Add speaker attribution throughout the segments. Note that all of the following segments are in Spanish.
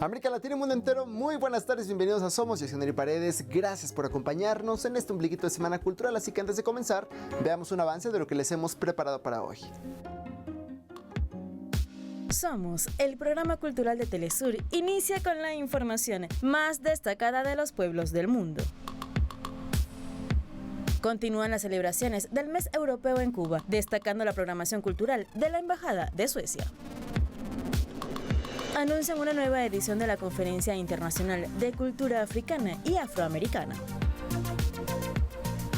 Speaker 1: América Latina y mundo entero, muy buenas tardes, bienvenidos a Somos. Yo soy Neri Paredes, gracias por acompañarnos en este ombliguito de Semana Cultural. Así que antes de comenzar, veamos un avance de lo que les hemos preparado para hoy.
Speaker 2: Somos, el programa cultural de Telesur, inicia con la información más destacada de los pueblos del mundo. Continúan las celebraciones del Mes Europeo en Cuba, destacando la programación cultural de la Embajada de Suecia. Anuncian una nueva edición de la Conferencia Internacional de Cultura Africana y Afroamericana.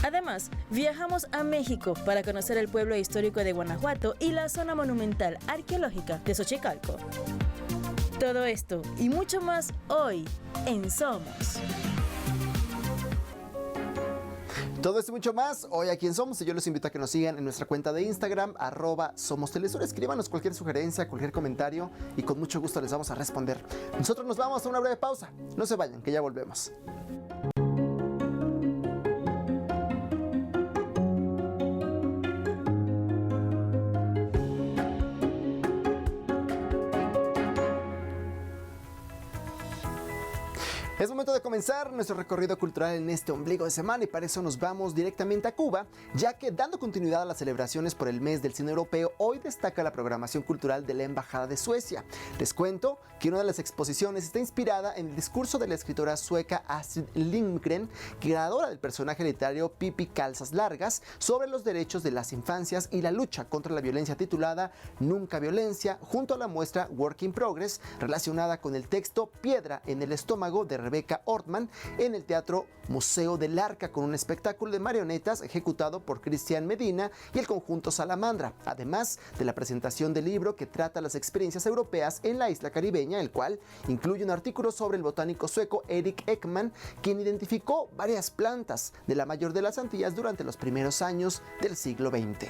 Speaker 2: Además, viajamos a México para conocer el pueblo histórico de Guanajuato y la zona monumental arqueológica de Xochicalco. Todo esto y mucho más hoy en Somos.
Speaker 1: Todo esto y mucho más hoy aquí en Somos, y yo los invito a que nos sigan en nuestra cuenta de Instagram, @SomosTelesur. Escríbanos cualquier sugerencia, cualquier comentario y con mucho gusto les vamos a responder. Nosotros nos vamos a una breve pausa. No se vayan, que ya volvemos. Es momento de comenzar nuestro recorrido cultural en este ombligo de semana, y para eso nos vamos directamente a Cuba, ya que dando continuidad a las celebraciones por el mes del cine europeo, hoy destaca la programación cultural de la Embajada de Suecia. Les cuento que una de las exposiciones está inspirada en el discurso de la escritora sueca Astrid Lindgren, creadora del personaje literario Pippi Calzas Largas, sobre los derechos de las infancias y la lucha contra la violencia, titulada Nunca Violencia, junto a la muestra Work in Progress, relacionada con el texto Piedra en el estómago de Rebecca Ortman, en el Teatro Museo del Arca, con un espectáculo de marionetas ejecutado por Cristian Medina y el conjunto Salamandra, además de la presentación del libro que trata las experiencias europeas en la isla caribeña, el cual incluye un artículo sobre el botánico sueco Erik Ekman, quien identificó varias plantas de la mayor de las Antillas durante los primeros años del siglo XX.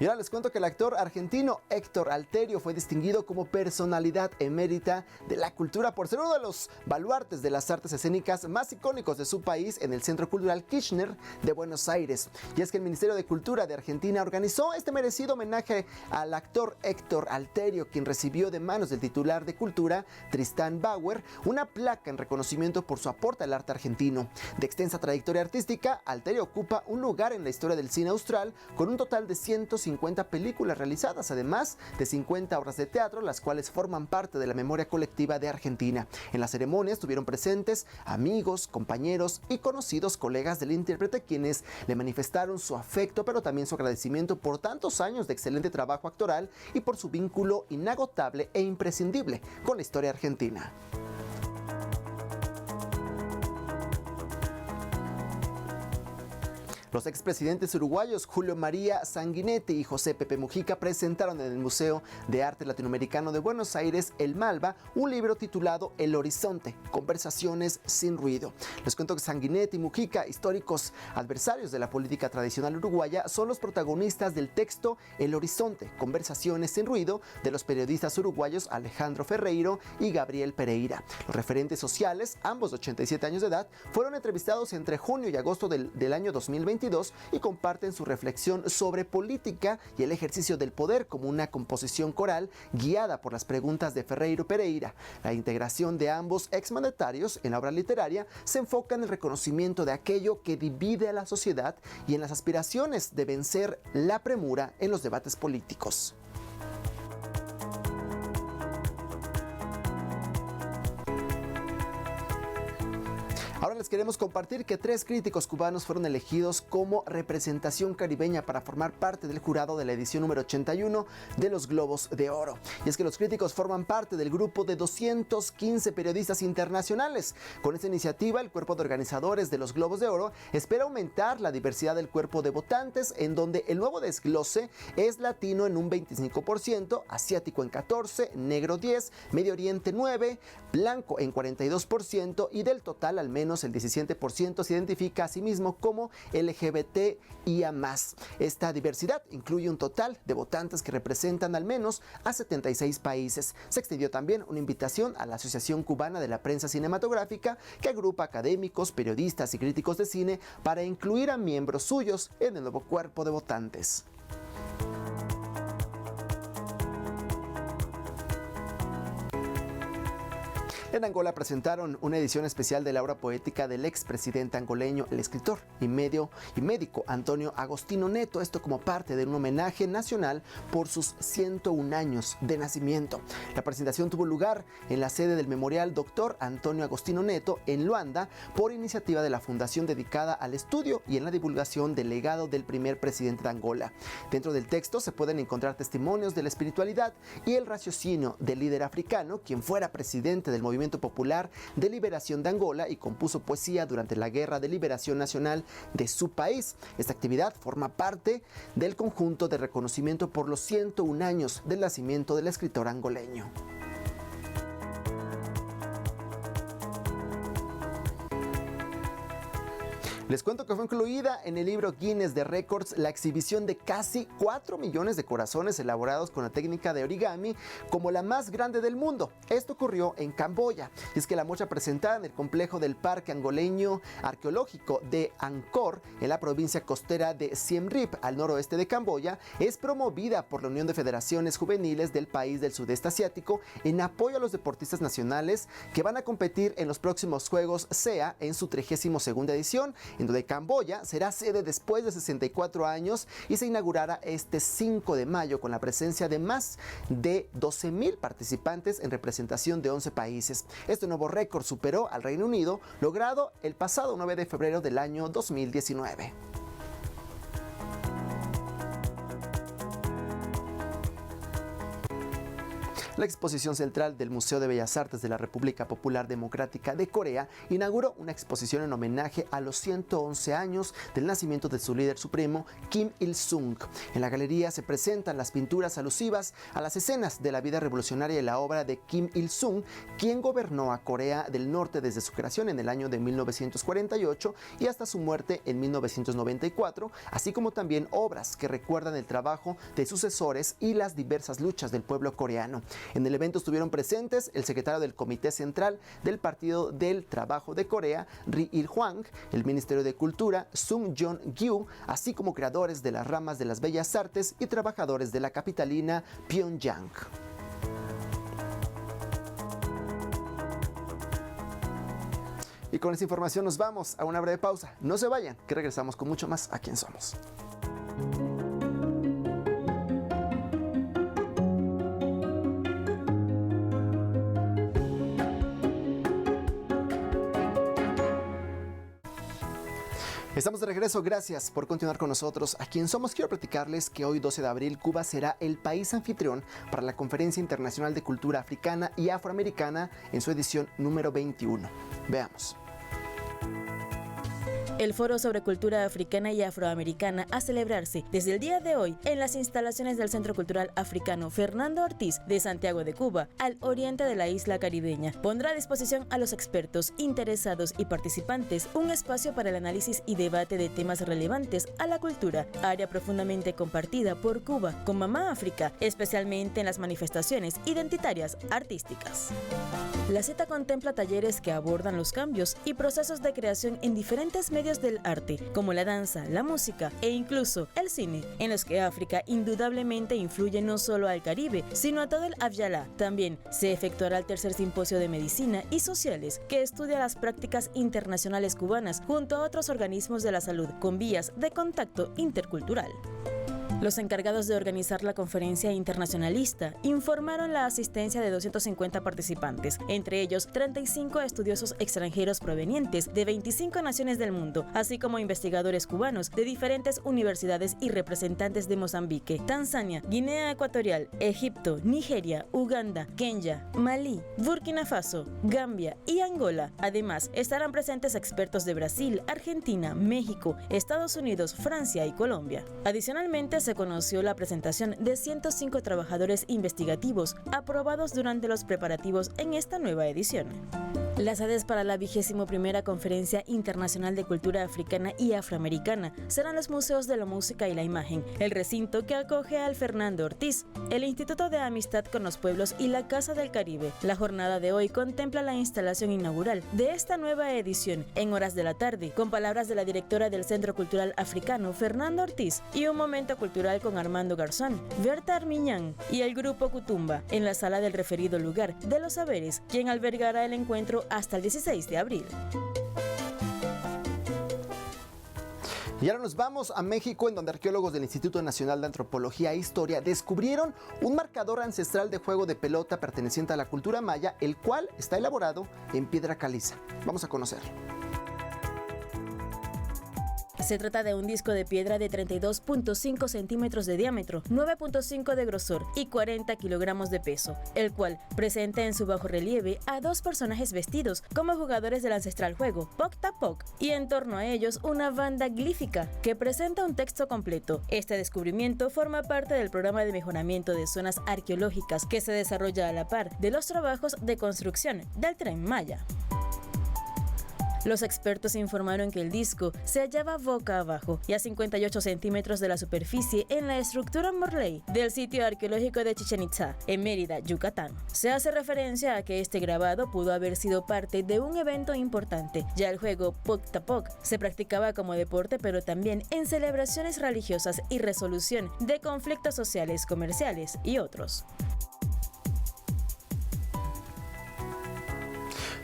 Speaker 1: Y ahora les cuento que el actor argentino Héctor Alterio fue distinguido como personalidad emérita de la cultura por ser uno de los baluartes de las artes escénicas más icónicos de su país en el Centro Cultural Kirchner de Buenos Aires. Y es que el Ministerio de Cultura de Argentina organizó este merecido homenaje al actor Héctor Alterio, quien recibió de manos del titular de Cultura, Tristán Bauer, una placa en reconocimiento por su aporte al arte argentino. De extensa trayectoria artística, Alterio ocupa un lugar en la historia del cine austral con un total de 150 películas realizadas, además de 50 obras de teatro, las cuales forman parte de la memoria colectiva de Argentina. En la ceremonia estuvieron presentes amigos, compañeros y conocidos colegas del intérprete, quienes le manifestaron su afecto, pero también su agradecimiento por tantos años de excelente trabajo actoral y por su vínculo inagotable e imprescindible con la historia argentina. Los expresidentes uruguayos Julio María Sanguinetti y José Pepe Mujica presentaron en el Museo de Arte Latinoamericano de Buenos Aires, el Malva, un libro titulado El Horizonte, Conversaciones sin Ruido. Les cuento que Sanguinetti y Mujica, históricos adversarios de la política tradicional uruguaya, son los protagonistas del texto El Horizonte, Conversaciones sin Ruido, de los periodistas uruguayos Alejandro Ferreiro y Gabriel Pereira. Los referentes sociales, ambos de 87 años de edad, fueron entrevistados entre junio y agosto del año 2022 y comparten su reflexión sobre política y el ejercicio del poder como una composición coral guiada por las preguntas de Ferreiro Pereira. La integración de ambos exmandatarios en la obra literaria se enfoca en el reconocimiento de aquello que divide a la sociedad y en las aspiraciones de vencer la premura en los debates políticos. Ahora les queremos compartir que 3 críticos cubanos fueron elegidos como representación caribeña para formar parte del jurado de la edición número 81 de los Globos de Oro. Y es que los críticos forman parte del grupo de 215 periodistas internacionales. Con esta iniciativa, el cuerpo de organizadores de los Globos de Oro espera aumentar la diversidad del cuerpo de votantes, en donde el nuevo desglose es latino en un 25%, asiático en 14%, negro 10%, Medio Oriente 9%, blanco en 42% y del total al menos el 17% se identifica a sí mismo como LGBTIA+. Esta diversidad incluye un total de votantes que representan al menos a 76 países. Se extendió también una invitación a la Asociación Cubana de la Prensa Cinematográfica, que agrupa académicos, periodistas y críticos de cine para incluir a miembros suyos en el nuevo cuerpo de votantes. En Angola presentaron una edición especial de la obra poética del expresidente angoleño, el escritor y médico Antonio Agostinho Neto, esto como parte de un homenaje nacional por sus 101 años de nacimiento. La presentación tuvo lugar en la sede del Memorial Dr. Antonio Agostinho Neto en Luanda por iniciativa de la fundación dedicada al estudio y en la divulgación del legado del primer presidente de Angola. Dentro del texto se pueden encontrar testimonios de la espiritualidad y el raciocinio del líder africano, quien fuera presidente del Movimiento Popular de Liberación de Angola y compuso poesía durante la Guerra de Liberación Nacional de su país. Esta actividad forma parte del conjunto de reconocimiento por los 101 años del nacimiento del escritor angoleño. Les cuento que fue incluida en el libro Guinness de Records la exhibición de casi 4 millones de corazones elaborados con la técnica de origami como la más grande del mundo. Esto ocurrió en Camboya. Y es que la muestra presentada en el complejo del Parque Angoleño Arqueológico de Angkor, en la provincia costera de Siem Reap, al noroeste de Camboya, es promovida por la Unión de Federaciones Juveniles del país del sudeste asiático en apoyo a los deportistas nacionales que van a competir en los próximos Juegos SEA en su 32ª edición, en donde Camboya será sede después de 64 años y se inaugurará este 5 de mayo con la presencia de más de 12,000 participantes en representación de 11 países. Este nuevo récord superó al Reino Unido, logrado el pasado 9 de febrero del año 2019. La exposición central del Museo de Bellas Artes de la República Popular Democrática de Corea inauguró una exposición en homenaje a los 111 años del nacimiento de su líder supremo, Kim Il-sung. En la galería se presentan las pinturas alusivas a las escenas de la vida revolucionaria y la obra de Kim Il-sung, quien gobernó a Corea del Norte desde su creación en el año de 1948 y hasta su muerte en 1994, así como también obras que recuerdan el trabajo de sucesores y las diversas luchas del pueblo coreano. En el evento estuvieron presentes el secretario del Comité Central del Partido del Trabajo de Corea, Ri Il-hwang, el Ministerio de Cultura, Sung Jong-gyu, así como creadores de las ramas de las Bellas Artes y trabajadores de la capitalina Pyongyang. Y con esta información nos vamos a una breve pausa. No se vayan, que regresamos con mucho más a Quién Somos. Estamos de regreso, gracias por continuar con nosotros. A Quién Somos, quiero platicarles que hoy 12 de abril Cuba será el país anfitrión para la Conferencia Internacional de Cultura Africana y Afroamericana en su edición número 21. Veamos.
Speaker 2: El Foro sobre Cultura Africana y Afroamericana a celebrarse desde el día de hoy en las instalaciones del Centro Cultural Africano Fernando Ortiz de Santiago de Cuba, al oriente de la isla caribeña, pondrá a disposición a los expertos, interesados y participantes un espacio para el análisis y debate de temas relevantes a la cultura, área profundamente compartida por Cuba con Mamá África, especialmente en las manifestaciones identitarias artísticas. La cita contempla talleres que abordan los cambios y procesos de creación en diferentes medios del arte, como la danza, la música e incluso el cine, en los que África indudablemente influye no solo al Caribe, sino a todo el Abyalá. También se efectuará el tercer simposio de Medicina y Sociales, que estudia las prácticas internacionales cubanas junto a otros organismos de la salud con vías de contacto intercultural. Los encargados de organizar la conferencia internacionalista informaron la asistencia de 250 participantes, entre ellos 35 estudiosos extranjeros provenientes de 25 naciones del mundo, así como investigadores cubanos de diferentes universidades y representantes de Mozambique, Tanzania, Guinea Ecuatorial, Egipto, Nigeria, Uganda, Kenia, Malí, Burkina Faso, Gambia y Angola. Además, estarán presentes expertos de Brasil, Argentina, México, Estados Unidos, Francia y Colombia. Adicionalmente, se conoció la presentación de 105 trabajadores investigativos aprobados durante los preparativos en esta nueva edición. Las sedes para la 21ª Conferencia Internacional de Cultura Africana y Afroamericana serán los Museos de la Música y la Imagen, el recinto que acoge al Fernando Ortiz, el Instituto de Amistad con los Pueblos y la Casa del Caribe. La jornada de hoy contempla la instalación inaugural de esta nueva edición en horas de la tarde, con palabras de la directora del Centro Cultural Africano, Fernando Ortiz, y un momento cultural con Armando Garzón, Berta Armiñán y el Grupo Cutumba en la sala del referido lugar de los saberes, quien albergará el encuentro hasta el 16 de abril.
Speaker 1: Y ahora nos vamos a México, en donde arqueólogos del Instituto Nacional de Antropología e Historia descubrieron un marcador ancestral de juego de pelota perteneciente a la cultura maya, el cual está elaborado en piedra caliza. Vamos a conocerlo.
Speaker 2: Se trata de un disco de piedra de 32.5 centímetros de diámetro, 9.5 de grosor y 40 kilogramos de peso, el cual presenta en su bajo relieve a dos personajes vestidos como jugadores del ancestral juego, Poc-Tapoc, y en torno a ellos una banda glífica que presenta un texto completo. Este descubrimiento forma parte del programa de mejoramiento de zonas arqueológicas que se desarrolla a la par de los trabajos de construcción del Tren Maya. Los expertos informaron que el disco se hallaba boca abajo y a 58 centímetros de la superficie en la estructura Morley del sitio arqueológico de Chichén Itzá, en Mérida, Yucatán. Se hace referencia a que este grabado pudo haber sido parte de un evento importante. Ya el juego Poc-Tapoc se practicaba como deporte, pero también en celebraciones religiosas y resolución de conflictos sociales, comerciales y otros.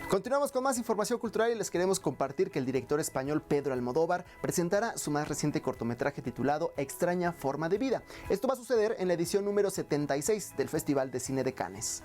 Speaker 1: Continuamos con más información cultural y les queremos compartir que el director español Pedro Almodóvar presentará su más reciente cortometraje titulado Extraña forma de vida. Esto va a suceder en la edición número 76 del Festival de Cine de Cannes.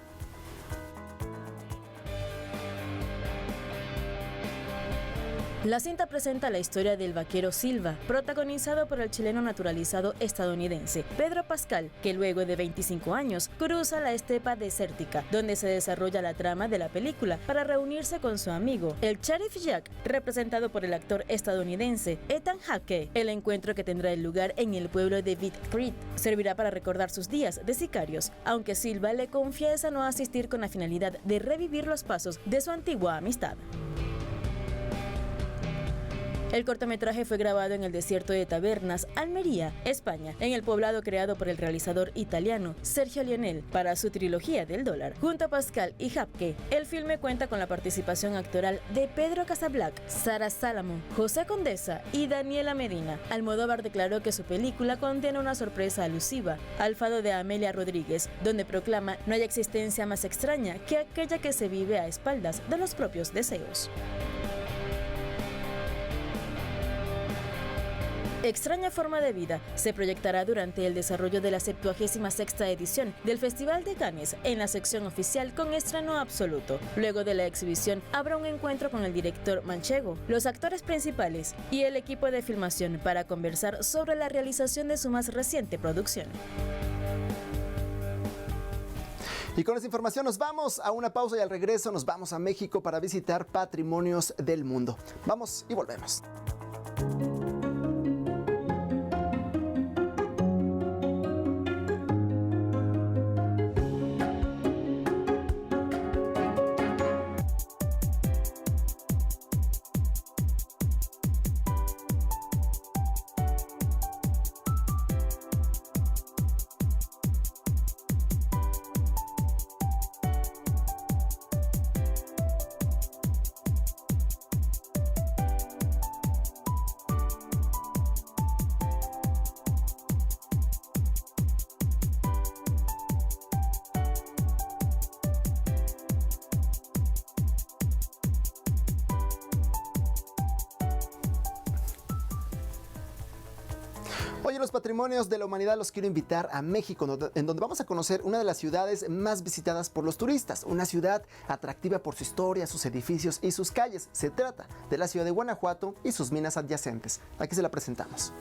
Speaker 2: La cinta presenta la historia del vaquero Silva, protagonizado por el chileno naturalizado estadounidense Pedro Pascal, que luego de 25 años cruza la estepa desértica, donde se desarrolla la trama de la película para reunirse con su amigo, el Sheriff Jack, representado por el actor estadounidense Ethan Hawke. El encuentro, que tendrá lugar en el pueblo de Beat Creek, servirá para recordar sus días de sicarios, aunque Silva le confiesa no asistir con la finalidad de revivir los pasos de su antigua amistad. El cortometraje fue grabado en el desierto de Tabernas, Almería, España, en el poblado creado por el realizador italiano Sergio Leonel para su trilogía del dólar. Junto a Pascal y Hapke, el filme cuenta con la participación actoral de Pedro Casablac, Sara Salomón, José Condesa y Daniela Medina. Almodóvar declaró que su película contiene una sorpresa alusiva al fado de Amelia Rodríguez, donde proclama no hay existencia más extraña que aquella que se vive a espaldas de los propios deseos. Extraña forma de vida se proyectará durante el desarrollo de la 76ª edición del Festival de Cannes en la sección oficial con estreno absoluto. Luego de la exhibición habrá un encuentro con el director manchego, los actores principales y el equipo de filmación para conversar sobre la realización de su más reciente producción.
Speaker 1: Y con esta información nos vamos a una pausa y al regreso nos vamos a México para visitar patrimonios del mundo. Vamos y volvemos. Hoy en los Patrimonios de la Humanidad los quiero invitar a México, en donde vamos a conocer una de las ciudades más visitadas por los turistas, una ciudad atractiva por su historia, sus edificios y sus calles. Se trata de la ciudad de Guanajuato y sus minas adyacentes. Aquí se la presentamos.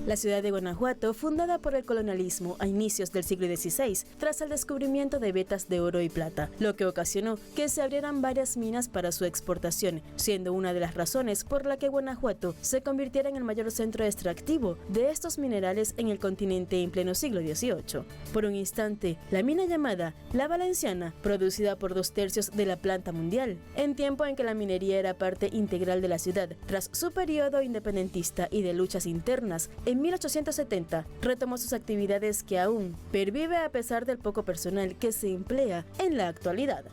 Speaker 2: La ciudad de Guanajuato, fundada por el colonialismo a inicios del siglo XVI, tras el descubrimiento de vetas de oro y plata, lo que ocasionó que se abrieran varias minas para su exportación, siendo una de las razones por la que Guanajuato se convirtiera en el mayor centro extractivo de estos minerales en el continente en pleno siglo XVIII. Por un instante, la mina llamada La Valenciana, producida por 2/3 de la planta mundial, en tiempo en que la minería era parte integral de la ciudad, tras su periodo independentista y de luchas internas, en 1870 retomó sus actividades que aún pervive a pesar del poco personal que se emplea en la actualidad.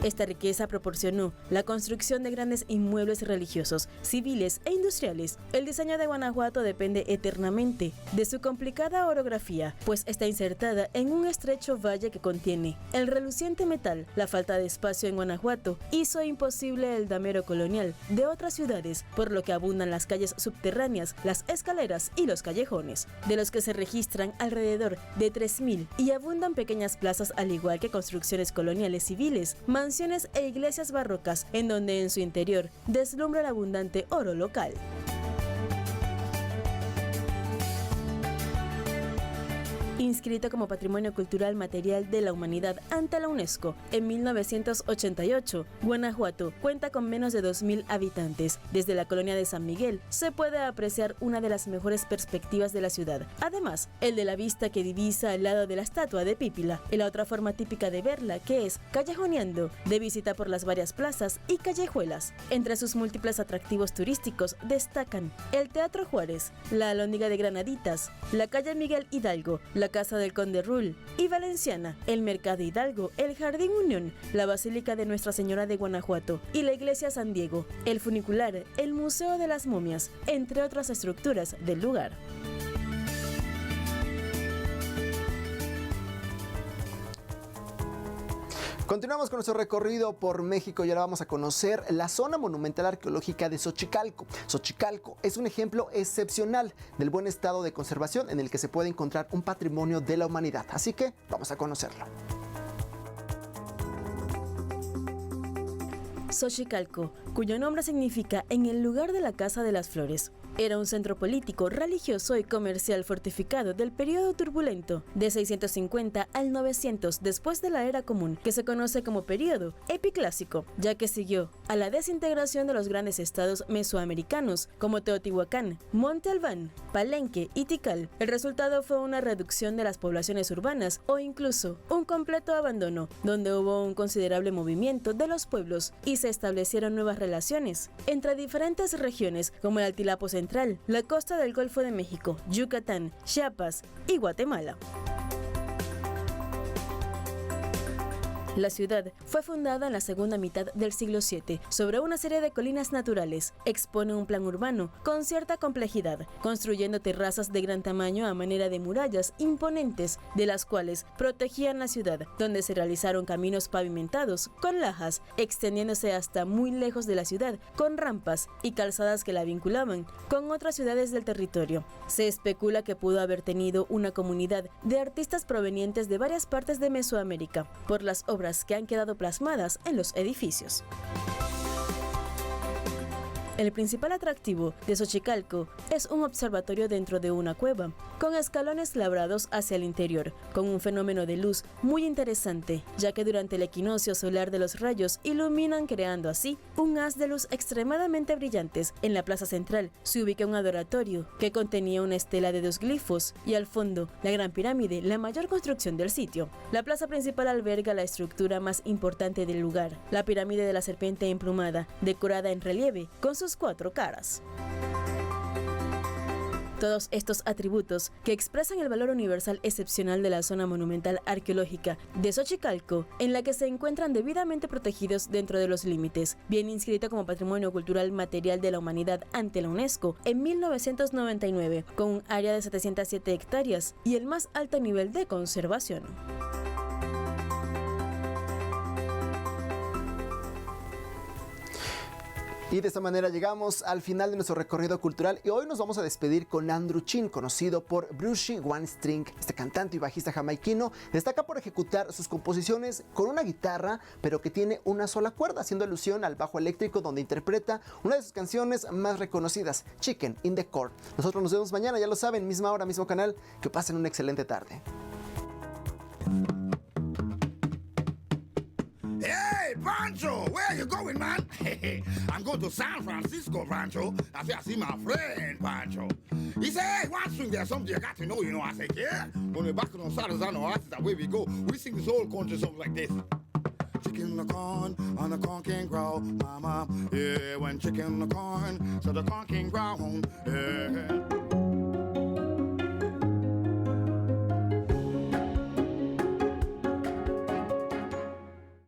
Speaker 2: Esta riqueza proporcionó la construcción de grandes inmuebles religiosos, civiles e industriales. El diseño de Guanajuato depende eternamente de su complicada orografía, pues está insertada en un estrecho valle que contiene el reluciente metal. La falta de espacio en Guanajuato hizo imposible el damero colonial de otras ciudades, por lo que abundan las calles subterráneas, las escaleras y los callejones, de los que se registran alrededor de 3.000, y abundan pequeñas plazas al igual que construcciones coloniales civiles, mansiones e iglesias barrocas, en donde en su interior deslumbra el abundante oro local. Inscrito como Patrimonio Cultural Material de la Humanidad ante la UNESCO en 1988, Guanajuato cuenta con menos de 2.000 habitantes. Desde la colonia de San Miguel se puede apreciar una de las mejores perspectivas de la ciudad. Además, el de la vista que divisa al lado de la estatua de Pípila, y la otra forma típica de verla, que es callejoneando, de visita por las varias plazas y callejuelas. Entre sus múltiples atractivos turísticos destacan el Teatro Juárez, la Alhóndiga de Granaditas, la calle Miguel Hidalgo, la Casa del Conde Rull y Valenciana, el Mercado Hidalgo, el Jardín Unión, la Basílica de Nuestra Señora de Guanajuato y la Iglesia San Diego, el funicular, el Museo de las Momias, entre otras estructuras del lugar.
Speaker 1: Continuamos con nuestro recorrido por México y ahora vamos a conocer la zona monumental arqueológica de Xochicalco. Xochicalco es un ejemplo excepcional del buen estado de conservación en el que se puede encontrar un patrimonio de la humanidad. Así que vamos a conocerlo.
Speaker 2: Xochicalco, cuyo nombre significa en el lugar de la Casa de las Flores. Era un centro político, religioso y comercial fortificado del periodo turbulento de 650 al 900 después de la Era Común, que se conoce como periodo epiclásico, ya que siguió a la desintegración de los grandes estados mesoamericanos como Teotihuacán, Monte Albán, Palenque y Tikal. El resultado fue una reducción de las poblaciones urbanas o incluso un completo abandono, donde hubo un considerable movimiento de los pueblos y se establecieron nuevas relaciones entre diferentes regiones como el Altiplano Central, la costa del Golfo de México, Yucatán, Chiapas y Guatemala. La ciudad fue fundada en la segunda mitad del siglo VII sobre una serie de colinas naturales. Expone un plan urbano con cierta complejidad, construyendo terrazas de gran tamaño a manera de murallas imponentes, de las cuales protegían la ciudad, donde se realizaron caminos pavimentados con lajas, extendiéndose hasta muy lejos de la ciudad, con rampas y calzadas que la vinculaban con otras ciudades del territorio. Se especula que pudo haber tenido una comunidad de artistas provenientes de varias partes de Mesoamérica, por las obras que han quedado plasmadas en los edificios. El principal atractivo de Xochicalco es un observatorio dentro de una cueva, con escalones labrados hacia el interior, con un fenómeno de luz muy interesante, ya que durante el equinoccio solar de los rayos iluminan, creando así un haz de luz extremadamente brillantes. En la plaza central se ubica un adoratorio que contenía una estela de 2 glifos y al fondo la Gran Pirámide, la mayor construcción del sitio. La plaza principal alberga la estructura más importante del lugar, la pirámide de la serpiente emplumada, decorada en relieve con sus 4 caras. Todos estos atributos que expresan el valor universal excepcional de la zona monumental arqueológica de Xochicalco, en la que se encuentran debidamente protegidos dentro de los límites, bien inscrito como Patrimonio Cultural Material de la Humanidad ante la UNESCO en 1999, con un área de 707 hectáreas y el más alto nivel de conservación.
Speaker 1: Y de esta manera llegamos al final de nuestro recorrido cultural y hoy nos vamos a despedir con Andrew Chin, conocido por Brucey One String. Este cantante y bajista jamaiquino destaca por ejecutar sus composiciones con una guitarra, pero que tiene una sola cuerda, haciendo alusión al bajo eléctrico, donde interpreta una de sus canciones más reconocidas, Chicken in the Court. Nosotros nos vemos mañana, ya lo saben, misma hora, mismo canal. Que pasen una excelente tarde.
Speaker 3: Hey, Pancho, where you going, man? I'm going to San Francisco, Pancho. I see my friend, Pancho. He said, hey, one swing, there's something you got to know, you know. I said, yeah. When we're back on Saturday, artists, away we go. We sing this whole country song like this. Chicken in the corn, and the corn can grow, mama. Yeah, when chicken in the corn, so the corn can grow. Yeah.